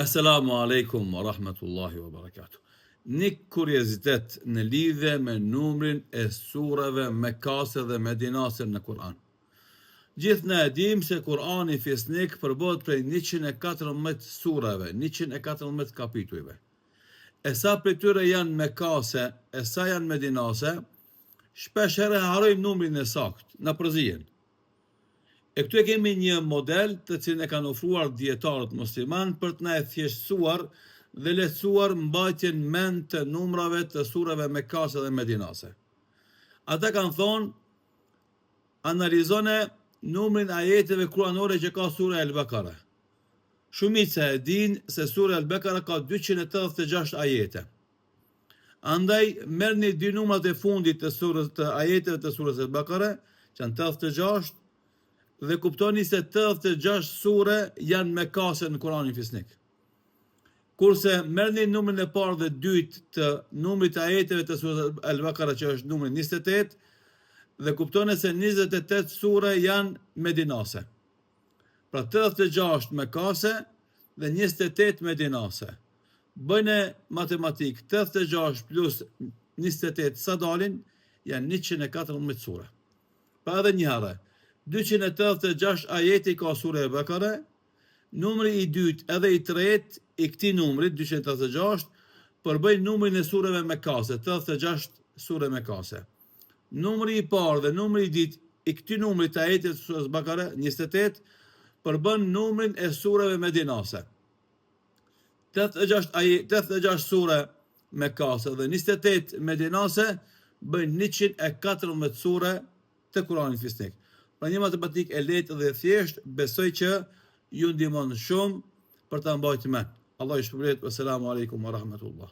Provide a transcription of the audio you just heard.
Assalamu alaikum wa rahmatullahi wa barakatuh. Një kuriozitet në lidhje me numrin e surave mekase dhe medinase në Kur'an. Gjithë ne e dim se Kur'ani fisnik përbohet prej 114 surave, 114 kapitujve. E sa për tyre janë mekase, e sa janë medinase, shpesh herë harrojmë numrin e saktë, na përzihen. E këtu e kemi një model të cilin e kanë ofruar dietarët musliman për të na e thjeshtësuar dhe lehtësuar mbajtjen mend të numrave të surave mekase dhe medinase. Ata kanë thonë, analizone numrin ajeteve kuranore që ka sura Al-Baqara. Shumica e din se sura Al-Baqara ka 286 ajete. Andaj merrni dy numrat e fundit të surës të ajeteve të surës Al-Baqara, që janë 86, dhe kuptoni se 86 sure janë mekase në Kur'anin fisnik. Kurse merrni numrin e parë dhe dytë të numrit të ajeteve të surës Al-Baqara, që është numri 28, dhe kuptoni se 28 sure janë medinase. Pra 86 mekase dhe 28 medinase. Bëjnë matematik, 86 plus 28 sa dalin, janë 114 sure. Pa edhe një herë, 286 ajeti ka sura e Bakara, numri i dytë edhe i tretë i këtij numri 286 përbëjnë numrin e sureve mekase, 86 sure mekase. Numri i parë dhe numri i dytë i këtij numri të ajetit të surës Bakara 28 përbën numrin e sureve medinase. 86 sure mekase dhe 28 medinase bëjnë 114 sure të Kuranit fisnik. Pra një matematik e lehtë dhe thjesht, besoj që ju ndihmon shumë për ta mbajtur mend. Allah ju shpërblet. Assalamu alaikum wa rahmatullah.